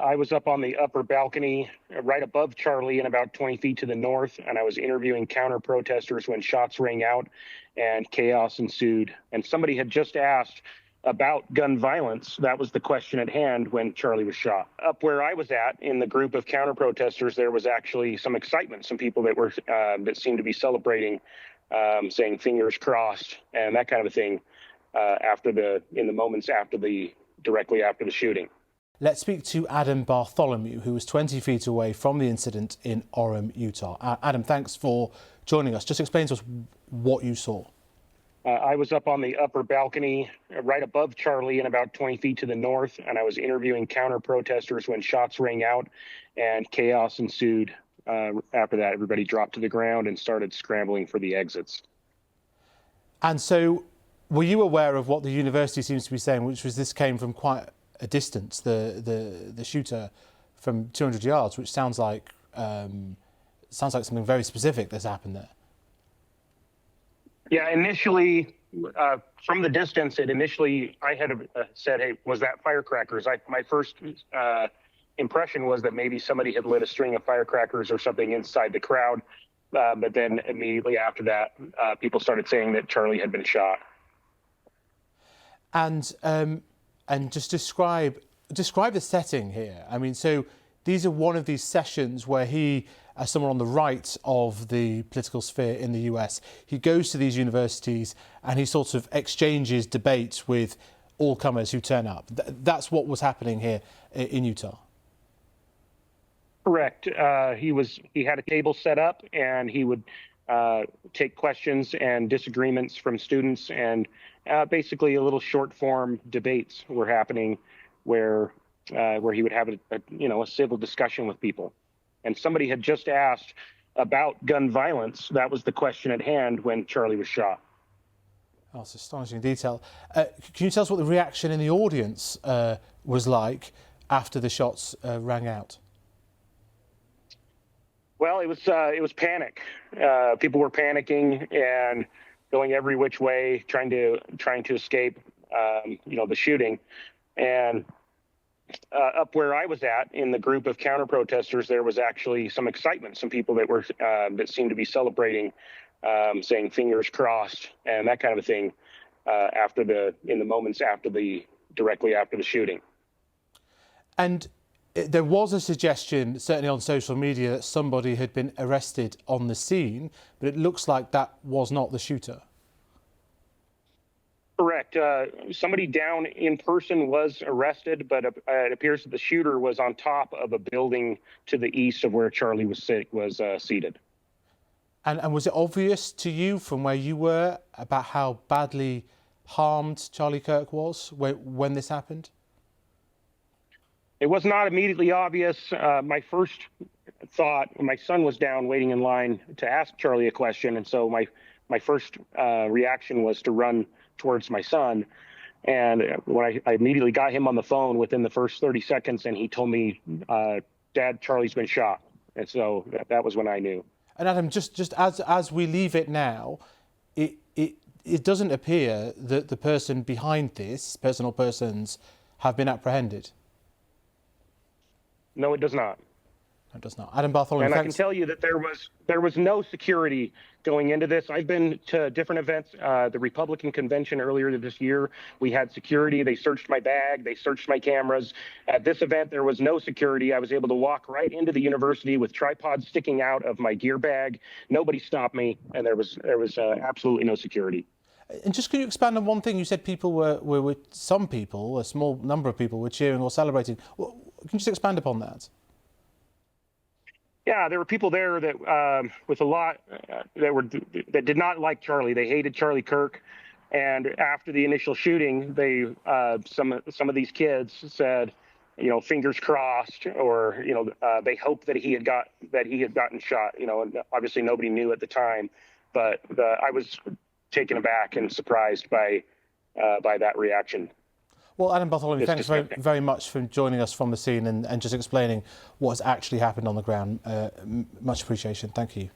I was up on the upper balcony right above Charlie and about 20 feet to the north, and I was interviewing counter-protesters when shots rang out and chaos ensued. And somebody had just asked about gun violence. That was the question at hand when Charlie was shot. Up where I was at, in the group of counter-protesters, there was actually some excitement, some people that seemed to be celebrating, saying fingers crossed and that kind of a thing in the moments directly after the shooting. Let's speak to Adam Bartholomew, who was 20 feet away from the incident in Orem, Utah. Adam, thanks for joining us. Just explain to us what you saw. I was up on the upper balcony right above Charlie and about 20 feet to the north, and I was interviewing counter-protesters when shots rang out and chaos ensued. After that, everybody dropped to the ground and started scrambling for the exits. And so, were you aware of what the university seems to be saying, which was this came from quite a distance, the shooter from 200 yards, which sounds like something very specific that's happened there? Yeah, initially, from the distance, I had said, hey, was that firecrackers? My first impression was that maybe somebody had lit a string of firecrackers or something inside the crowd. But then immediately after that, people started saying that Charlie had been shot. And just describe the setting here. I mean, so these are one of these sessions where he, as someone on the right of the political sphere in the US, he goes to these universities and he sort of exchanges debates with all comers who turn up. That's what was happening here in Utah. Correct. He had a table set up, and he would take questions and disagreements from students, and basically a little short form debates were happening where he would have a civil discussion with people. And somebody had just asked about gun violence. That was the question at hand when Charlie was shot. Oh, it's astonishing detail. Can you tell us what the reaction in the audience was like after the shots rang out? Well, it was panic. People were panicking and going every which way, trying to escape, the shooting. And up where I was at, in the group of counter-protesters, there was actually some excitement. Some people that seemed to be celebrating, saying fingers crossed and that kind of a thing, in the moments directly after the shooting. And there was a suggestion, certainly on social media, that somebody had been arrested on the scene, but it looks like that was not the shooter. Correct. Somebody down in person was arrested, but it appears that the shooter was on top of a building to the east of where Charlie was seated. And was it obvious to you from where you were about how badly harmed Charlie Kirk was when this happened? It was not immediately obvious. My first thought, my son was down waiting in line to ask Charlie a question, and so my first reaction was to run towards my son. And when I immediately got him on the phone within the first 30 seconds, and he told me, Dad, Charlie's been shot. And so that was when I knew. And Adam, just as we leave it now, it doesn't appear that the person behind this, person or persons, have been apprehended. No, it does not. It does not. Adam Bartholomew, and thanks. I can tell you that there was no security going into this. I've been to different events. The Republican convention earlier this year, we had security. They searched my bag. They searched my cameras. At this event, there was no security. I was able to walk right into the university with tripods sticking out of my gear bag. Nobody stopped me, and there was absolutely no security. And just can you expand on one thing? You said people were some people, a small number of people, were cheering or celebrating. Well, can you just expand upon that? Yeah, there were people there that with a lot that did not like Charlie. They hated Charlie Kirk, and after the initial shooting, some of these kids said, fingers crossed, or they hoped that he had gotten shot. And obviously nobody knew at the time, but I was taken aback and surprised by that reaction. Well, Adam Bartholomew, thanks very much for joining us from the scene and just explaining what's actually happened on the ground. Much appreciation. Thank you.